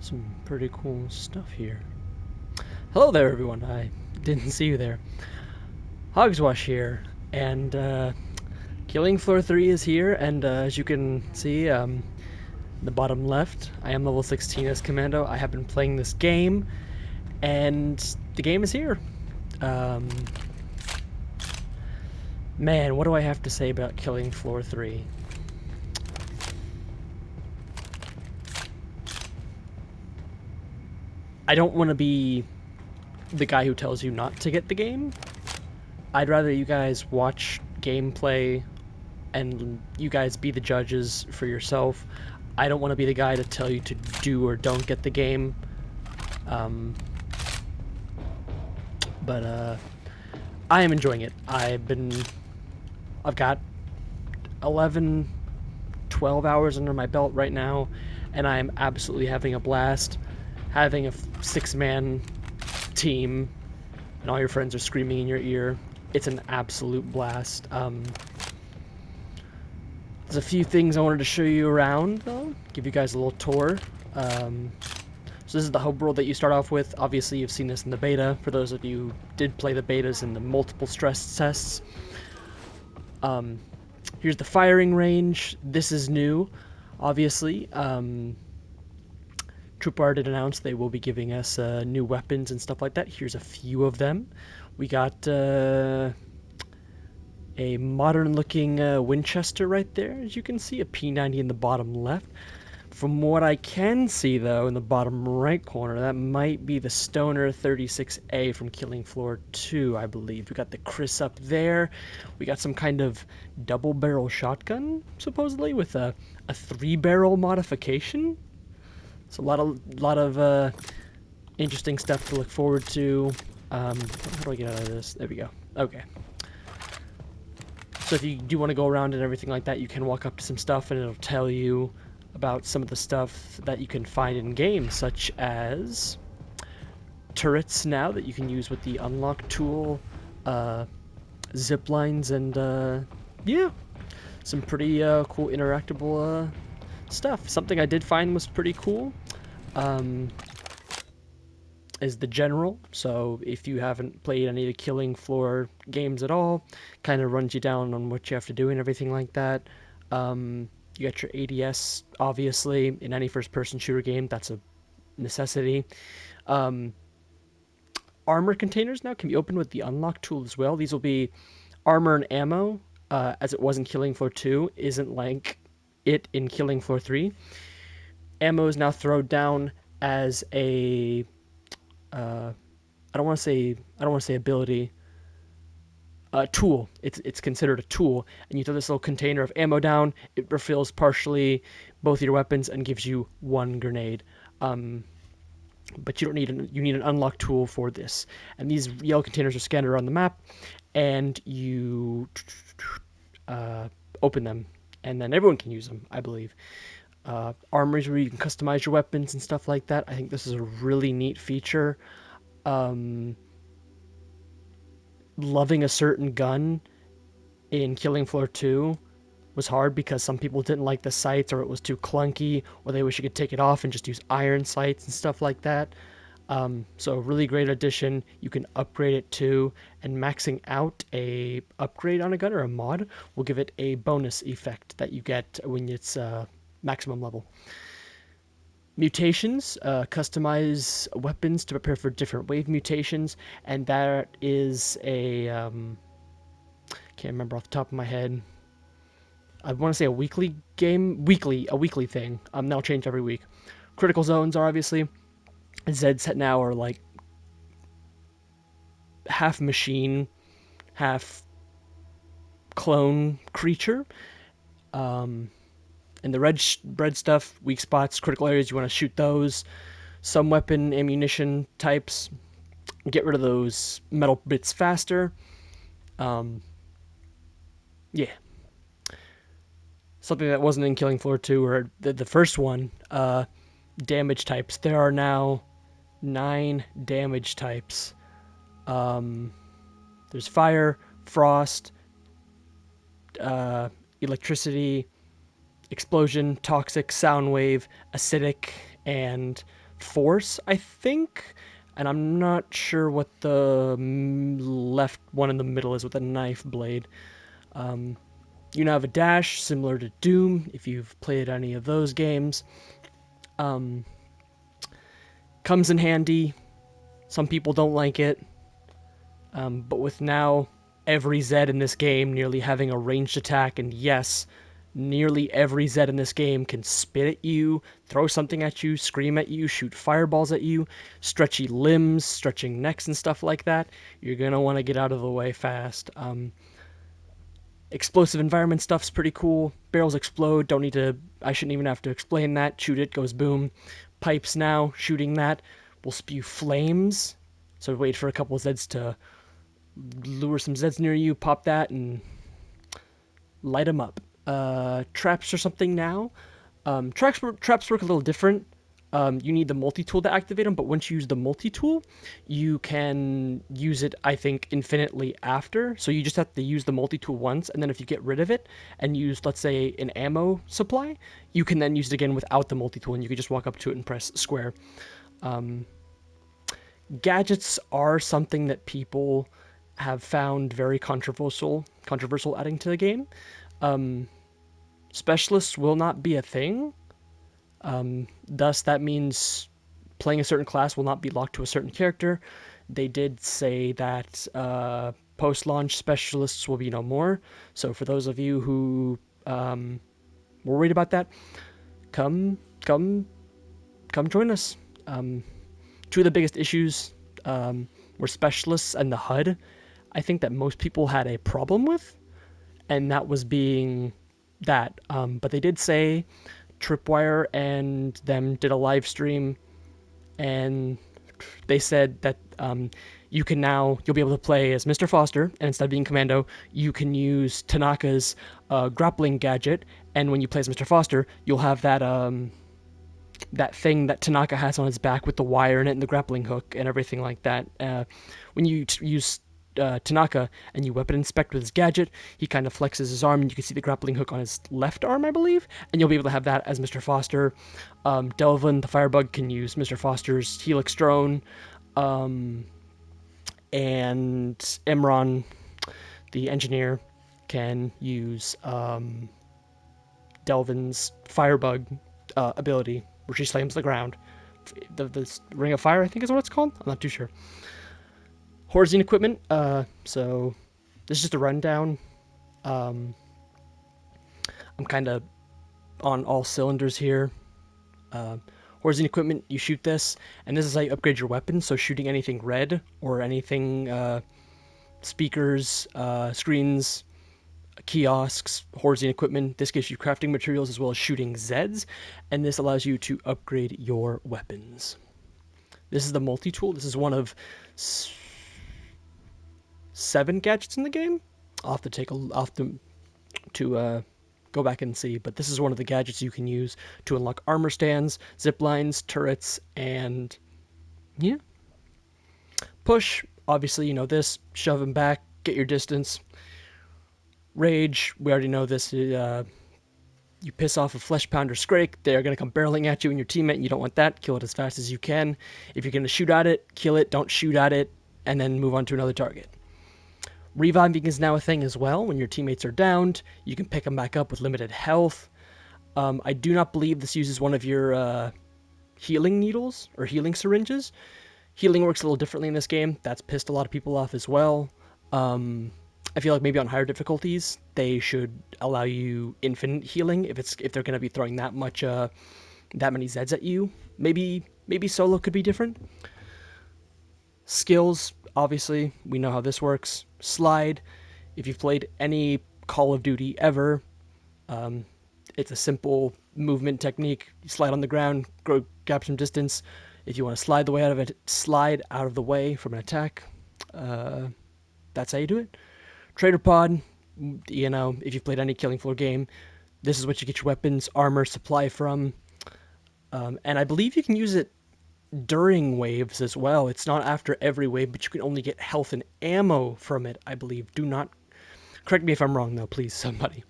Some pretty cool stuff here. Hello there, everyone. I didn't see you there. Hogswash here, and Killing Floor 3 is here, and as you can see, the bottom left, I am level 16 as Commando. I have been playing this game, and the game is here. Um, Man, what do I have to say about Killing Floor 3? I don't want to be the guy who tells you not to get the game. I'd rather you guys watch gameplay and you guys be the judges for yourself. I don't want to be the guy to tell you to do or don't get the game. Um, but I am enjoying it. I've got 11, 12 hours under my belt right now, and I am absolutely having a blast. Having a 6-man team, and all your friends are screaming in your ear. It's an absolute blast. There's a few things I wanted to show you around, though. Give you guys a little tour. So this is the hub world that you start off with. Obviously, you've seen this in the beta. For those of you who did play the betas and the multiple stress tests. Here's the firing range. This is new, obviously. Troopar did announce they will be giving us new weapons and stuff like that. Here's a few of them. We got a modern-looking Winchester right there, as you can see, a P90 in the bottom left. From what I can see, though, in the bottom right corner, that might be the Stoner 36A from Killing Floor 2, I believe. We got the Chris up there. We got some kind of double-barrel shotgun, supposedly, with a 3-barrel modification. So a lot of interesting stuff to look forward to. How do I get out of this? There we go. Okay. So if you do want to go around and everything like that, you can walk up to some stuff and it'll tell you about some of the stuff that you can find in game, such as turrets now that you can use with the unlock tool, zip lines, and yeah, some pretty cool interactable stuff. Something I did find was pretty cool is the general. So if you haven't played any of the Killing Floor games at all, kind of runs you down on what you have to do and everything like that. You got your ADS, obviously, in any first-person shooter game. That's a necessity. Armor containers now can be opened with the unlock tool as well. These will be armor and ammo, as it was in Killing Floor 2, isn't like it in Killing Floor 3. Ammo is now thrown down as a I don't want to say ability. Tool. It's considered a tool, and you throw this little container of ammo down. It refills partially both your weapons and gives you one grenade. But you don't need you need an unlock tool for this. And these yellow containers are scattered around the map, and you open them, and then everyone can use them, I believe. Armories where you can customize your weapons and stuff like that. I think this is a really neat feature. Loving a certain gun in Killing Floor 2 was hard because some people didn't like the sights, or it was too clunky, or they wish you could take it off and just use iron sights and stuff like that. So a really great addition. You can upgrade it too, and maxing out a upgrade on a gun or a mod will give it a bonus effect that you get when it's maximum level. Mutations, customize weapons to prepare for different wave mutations, and that is a can't remember off the top of my head. I want to say a weekly thing. That'll change every week. Critical zones are obviously Zeds set now are like half machine, half clone creature. And the red stuff, weak spots, critical areas, you want to shoot those. Some weapon ammunition types, get rid of those metal bits faster. Yeah. Something that wasn't in Killing Floor 2 or the first one, damage types. There are now 9 damage types. There's fire, frost, electricity, explosion, toxic, sound wave, acidic, and force, I think. And I'm not sure what the left one in the middle is with a knife blade. Um, you now have a dash similar to Doom if you've played any of those games. Um, comes in handy. Some people don't like it. But with now every Zed in this game nearly having a ranged attack, and yes, nearly every Zed in this game can spit at you, throw something at you, scream at you, shoot fireballs at you, stretchy limbs, stretching necks, and stuff like that, you're gonna want to get out of the way fast. Explosive environment stuff's pretty cool. Barrels explode, don't need to, I shouldn't even have to explain that. Shoot it, goes boom. Pipes now, shooting that will spew flames. So wait for a couple of Zeds to lure some Zeds near you, pop that, and light them up. Traps or something now. Traps work a little different. You need the multi-tool to activate them, but once you use the multi-tool, you can use it, I think, infinitely after. So you just have to use the multi-tool once, and then if you get rid of it and use, let's say, an ammo supply, you can then use it again without the multi-tool, and you can just walk up to it and press square. Gadgets are something that people have found very controversial adding to the game. Specialists will not be a thing. Thus, that means playing a certain class will not be locked to a certain character. They did say that post-launch specialists will be no more. So for those of you who were worried about that, come, come, come join us. Two of the biggest issues were specialists and the HUD. I think that most people had a problem with, and that was being that. But they did say Tripwire and them did a live stream, and they said that you'll be able to play as Mr. Foster, and instead of being Commando, you can use Tanaka's grappling gadget, and when you play as Mr. Foster, you'll have that thing that Tanaka has on his back with the wire in it and the grappling hook and everything like that. When you use Tanaka and you weapon inspect with his gadget, he kind of flexes his arm and you can see the grappling hook on his left arm, I believe, and you'll be able to have that as Mr. Foster. Delvin, the Firebug, can use Mr. Foster's Helix drone, and Imran, the engineer, can use Delvin's Firebug ability, where she slams the ground. The Ring of Fire, I think is what it's called. I'm not too sure. Horzine equipment. So this is just a rundown. I'm kind of on all cylinders here. Horzine equipment, you shoot this, and this is how you upgrade your weapon. So shooting anything red or anything, speakers, screens, kiosks, Horzine equipment. This gives you crafting materials as well as shooting Zeds, and this allows you to upgrade your weapons. This is the multi-tool. This is one of 7 gadgets in the game. I'll have to go back and see, but this is one of the gadgets you can use to unlock armor stands, zip lines, turrets, and yeah. Push, obviously you know this. Shove him back, get your distance. Rage, we already know this. You piss off a Flesh Pounder Scrake, they're going to come barreling at you and your teammate, and you don't want that. Kill it as fast as you can. If you're going to shoot at it, kill it, don't shoot at it, and then move on to another target. Reviving is now a thing as well. When your teammates are downed, you can pick them back up with limited health. I do not believe this uses one of your healing needles or healing syringes. Healing works a little differently in this game. That's pissed a lot of people off as well. I feel like maybe on higher difficulties, they should allow you infinite healing if they're going to be throwing that many Zeds at you. Maybe solo could be different. Skills, obviously, we know how this works. Slide, if you've played any Call of Duty ever, it's a simple movement technique. You slide on the ground, grab some distance. If you want to slide out of the way from an attack. That's how you do it. Trader Pod, you know, if you've played any Killing Floor game, this is what you get your weapons, armor, supply from. And I believe you can use it during waves as well. It's not after every wave, but you can only get health and ammo from it, I believe. Do not correct me if I'm wrong, though, please, somebody.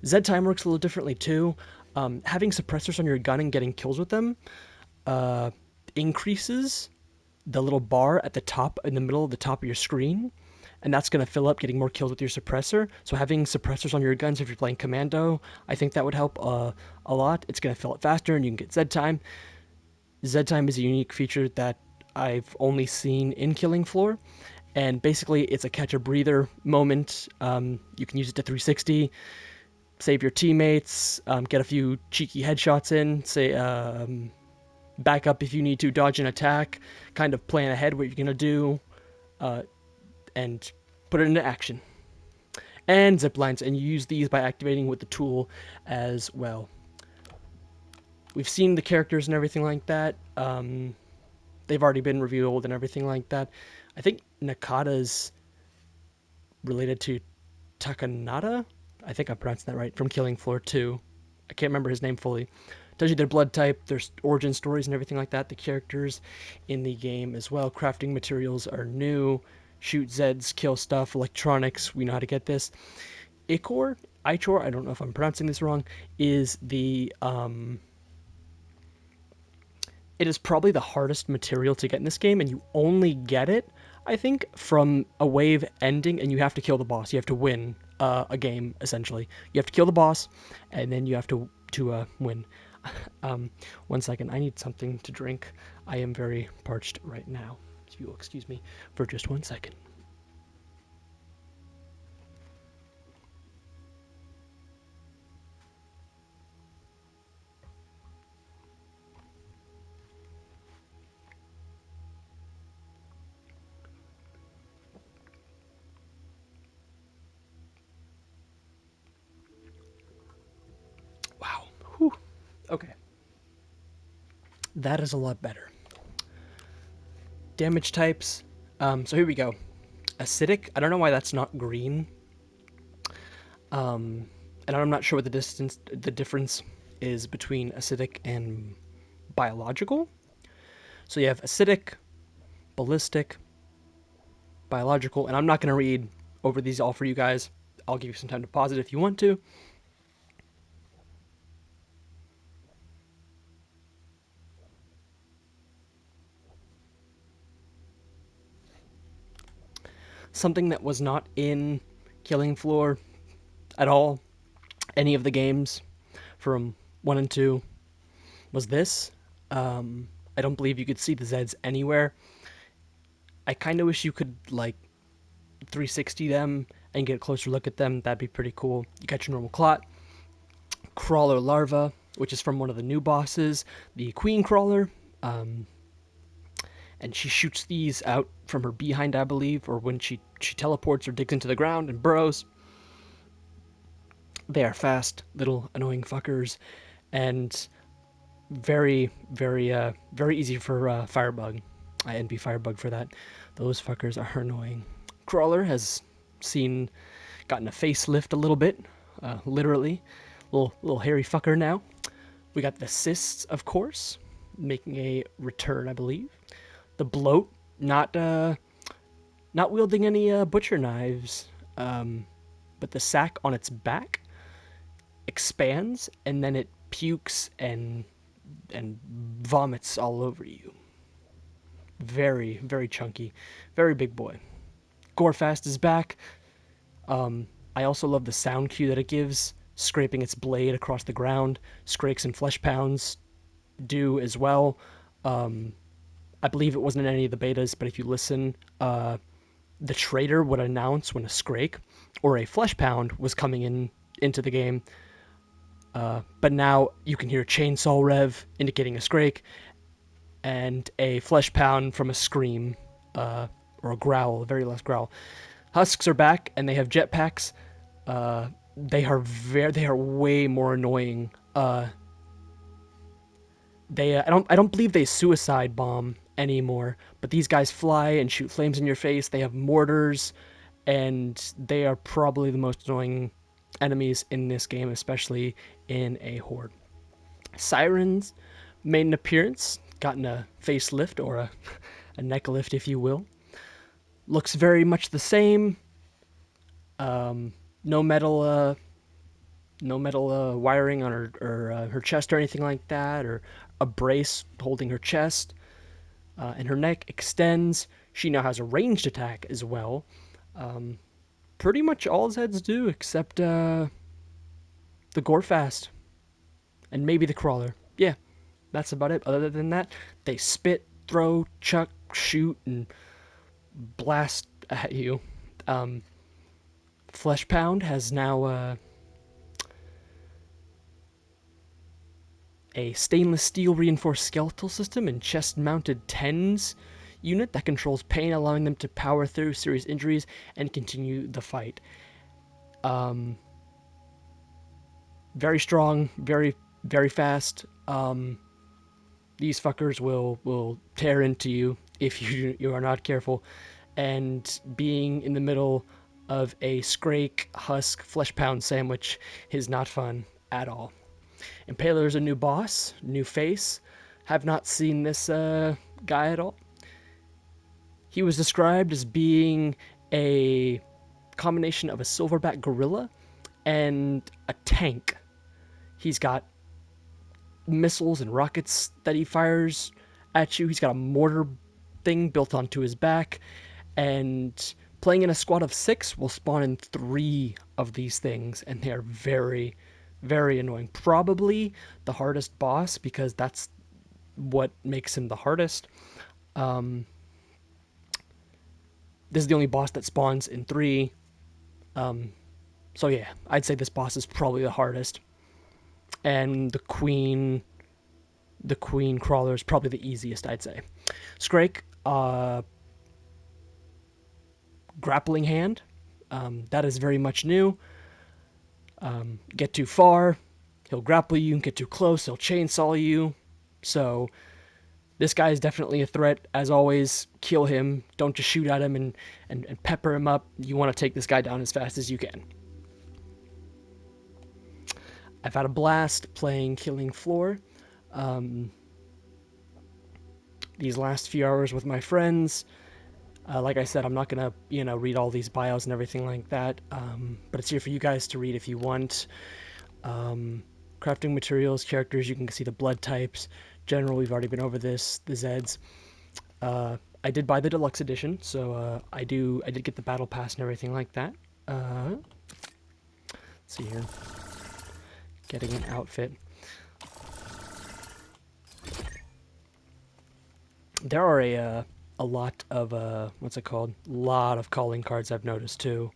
Zed time works a little differently, too. Having suppressors on your gun and getting kills with them increases the little bar at the top, in the middle of the top of your screen, and that's going to fill up, getting more kills with your suppressor. So having suppressors on your guns, if you're playing Commando, I think that would help a lot. It's going to fill it faster, and you can get Z time. Z time is a unique feature that I've only seen in Killing Floor, and basically it's a catch a breather moment. You can use it to 360, save your teammates, get a few cheeky headshots in, say back up if you need to, dodge an attack, kind of plan ahead what you're gonna do, and put it into action. And zip lines, and you use these by activating with the tool as well. We've seen the characters and everything like that. They've already been revealed and everything like that. I think Nakata's related to Takanada. I think I'm pronouncing that right, from Killing Floor 2. I can't remember his name fully. Tells you their blood type, their origin stories, and everything like that. The characters in the game as well. Crafting materials are new. Shoot Zeds, kill stuff, electronics. We know how to get this. Ichor, I don't know if I'm pronouncing this wrong, is it is probably the hardest material to get in this game, and you only get it, I think, from a wave ending, and you have to kill the boss. You have to win a game, essentially. You have to kill the boss, and then you have to win. 1 second, I need something to drink. I am very parched right now. If you will excuse me for just 1 second. Wow. Whew. Okay. That is a lot better. Damage types. So here we go. Acidic. I don't know why that's not green. And I'm not sure what the difference is between acidic and biological. So you have acidic, ballistic, biological, and I'm not going to read over these all for you guys. I'll give you some time to pause it if you want to. Something that was not in Killing Floor at all, any of the games from 1 and 2, was this. I don't believe you could see the Zeds anywhere. I kind of wish you could, like, 360 them and get a closer look at them. That'd be pretty cool. You got your normal clot, crawler larva, which is from one of the new bosses, the queen crawler. And she shoots these out from her behind, I believe, or when she teleports or digs into the ground and burrows. They are fast, little annoying fuckers, and very easy for Firebug. I envy Firebug for that. Those fuckers are annoying. Crawler has gotten a facelift a little bit, literally. Little hairy fucker now. We got the cysts, of course, making a return, I believe. The bloat, not wielding any butcher knives, but the sack on its back expands and then it pukes and vomits all over you. Very chunky, very big boy. Gorefast is back. I also love the sound cue that it gives, scraping its blade across the ground. Skrakes and Flesh Pounds do as well. I believe it wasn't in any of the betas, but if you listen, the trader would announce when a Skrake or a Flesh Pound was coming into the game. But now you can hear a chainsaw rev indicating a Skrake, and a Flesh Pound from a scream, or a growl, a very last growl. Husks are back, and they have jetpacks. They are way more annoying. I don't believe they suicide bomb anymore, but these guys fly and shoot flames in your face. They have mortars, and they are probably the most annoying enemies in this game, especially in a horde. Sirens made an appearance, gotten a facelift or a neck lift, if you will. Looks very much the same. No metal, wiring on her chest or anything like that, or a brace holding her chest. and her neck extends. She now has a ranged attack as well. Pretty much all Zeds do, except the Gorefast and maybe the Crawler. Yeah, that's about it. Other than that, they spit, throw, chuck, shoot, and blast at you. Um, Flesh Pound has now a stainless steel reinforced skeletal system and chest mounted TENS unit that controls pain, allowing them to power through serious injuries and continue the fight. Very strong, very fast. These fuckers will tear into you if you are not careful. And being in the middle of a Scrake Husk Flesh Pound sandwich is not fun at all. Impaler's a new boss, new face. Have not seen this guy at all. He was described as being a combination of a silverback gorilla and a tank. He's got missiles and rockets that he fires at you. He's got a mortar thing built onto his back, and playing in a squad of 6 will spawn in 3 of these things, and they are very, very annoying. Probably the hardest boss because that's what makes him the hardest. This is the only boss that spawns in 3. So yeah, I'd say this boss is probably the hardest. And the queen crawler is probably the easiest, I'd say. Scrake, grappling hand. That is very much new. Get too far, he'll grapple you. Get too close, he'll chainsaw you. So this guy is definitely a threat. As always, kill him. Don't just shoot at him and pepper him up. You want to take this guy down as fast as you can. I've had a blast playing Killing Floor. These last few hours with my friends. Like I said, I'm not gonna read all these bios and everything like that, but it's here for you guys to read if you want. Crafting materials, characters, you can see the blood types. General, we've already been over this. The Zeds. I did buy the deluxe edition, so I did get the battle pass and everything like that. Let's see here, getting an outfit. There are a lot of what's it called? A lot of calling cards I've noticed too.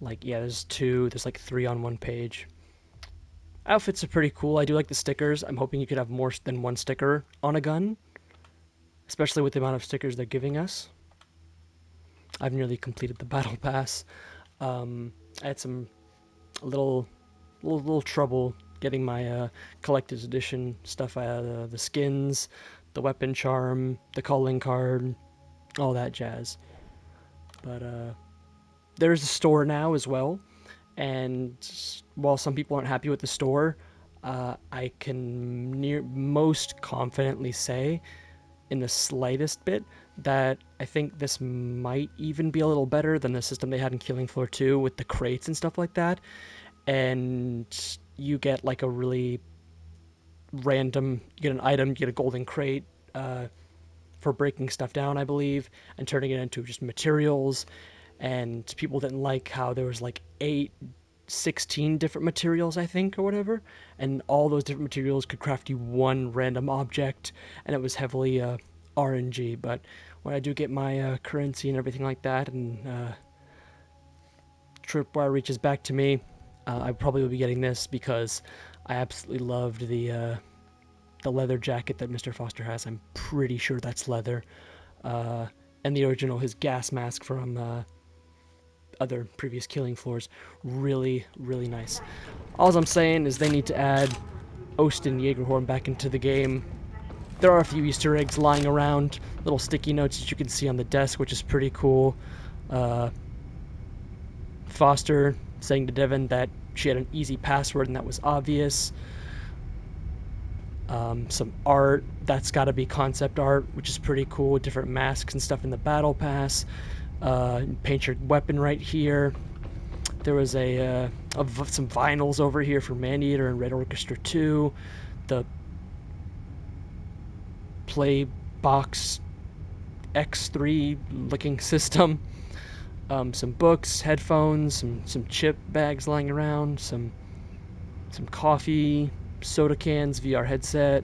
Like yeah, there's 2. There's like 3 on one page. Outfits are pretty cool. I do like the stickers. I'm hoping you could have more than 1 sticker on a gun, especially with the amount of stickers they're giving us. I've nearly completed the battle pass. I had some little trouble getting my collector's edition stuff out of the skins, the weapon charm, the calling card, all that jazz. But there's a store now as well, and while some people aren't happy with the store, I can most confidently say, in the slightest bit, that I think this might even be a little better than the system they had in Killing Floor 2 with the crates and stuff like that. And you get like a really random, you get an item, you get a golden crate for breaking stuff down, I believe, and turning it into just materials. And people didn't like how there was like 16 different materials, I think, or whatever, and all those different materials could craft you 1 random object, and it was heavily RNG. But when I do get my currency and everything like that, and Tripwire reaches back to me, I probably will be getting this because I absolutely loved the leather jacket that Mr. Foster has. I'm pretty sure that's leather. And the original, his gas mask from other previous Killing Floors, really, really nice. All I'm saying is they need to add Ostin Jaegerhorn back into the game. There are a few Easter eggs lying around, little sticky notes that you can see on the desk, which is pretty cool. Foster saying to Devin that she had an easy password and that was obvious. Some art, that's got to be concept art, which is pretty cool. Different masks and stuff in the battle pass. Paint your weapon right here. There was some vinyls over here for Maneater and Red Orchestra 2. The display box X3 looking system. Some books, headphones, some chip bags lying around, some coffee, soda cans, VR headset,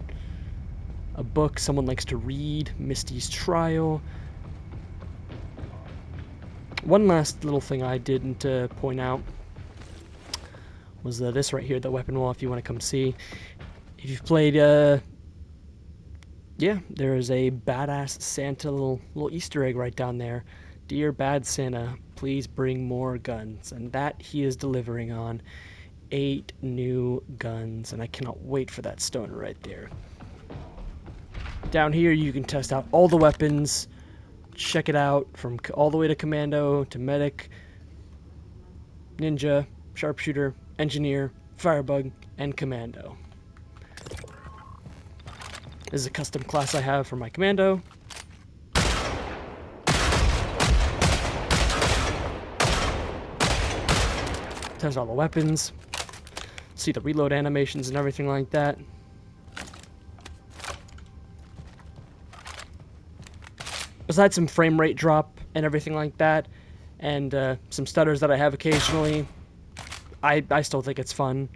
a book someone likes to read, Misty's Trial. One last little thing I didn't point out was this right here, the weapon wall, if you want to come see. If you've played, yeah, there is a badass Santa little Easter egg right down there. Dear Bad Santa, please bring more guns. And that he is delivering on 8 new guns, and I cannot wait for that stoner right there. Down here you can test out all the weapons, check it out from all the way to Commando, to Medic, Ninja, Sharpshooter, Engineer, Firebug, and Commando. This is a custom class I have for my Commando. Test all the weapons, see the reload animations and everything like that. Besides some frame rate drop and everything like that, and some stutters that I have occasionally, I still think it's fun.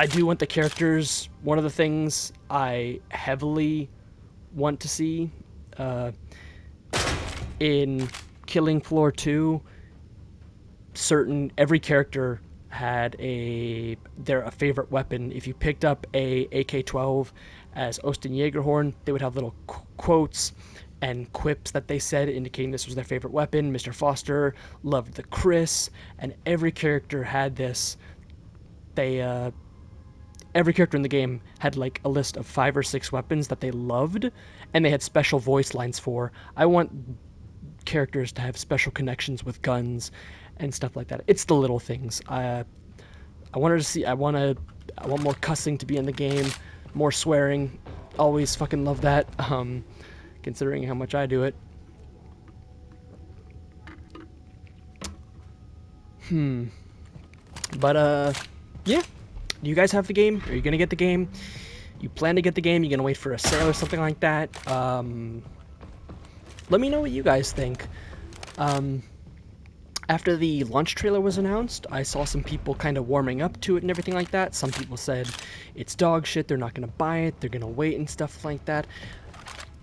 I do want the characters. One of the things I heavily want to see in Killing Floor 2, every character had their favorite weapon. If you picked up a AK-12 as Osten Jägerhorn, they would have little quotes and quips that they said indicating this was their favorite weapon. Mr. Foster loved the Chris, and every character had this. Every character in the game had like a list of 5 or 6 weapons that they loved, and they had special voice lines for. I want characters to have special connections with guns and stuff like that. It's the little things. I want more cussing to be in the game, more swearing. Always fucking love that. Considering how much I do it. But yeah. Do you guys have the game? Are you gonna get the game? You plan to get the game? You gonna wait for a sale or something like that? Let me know what you guys think. After the launch trailer was announced, I saw some people kind of warming up to it and everything like that. Some people said it's dog shit, they're not gonna buy it, they're gonna wait and stuff like that.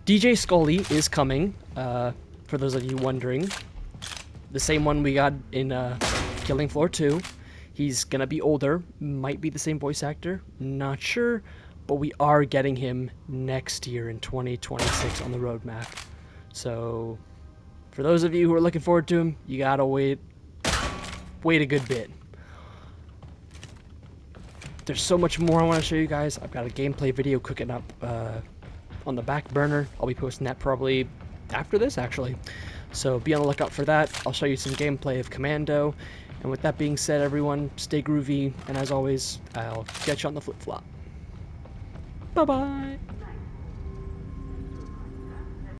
DJ Scully is coming, for those of you wondering. The same one we got in Killing Floor 2. He's gonna be older, might be the same voice actor, not sure, but we are getting him next year in 2026 on the roadmap. So, for those of you who are looking forward to him, you gotta wait a good bit. There's so much more I want to show you guys. I've got a gameplay video cooking up on the back burner. I'll be posting that probably after this, actually. So be on the lookout for that. I'll show you some gameplay of Commando. And with that being said, everyone, stay groovy. And as always, I'll catch you on the flip-flop. Bye-bye.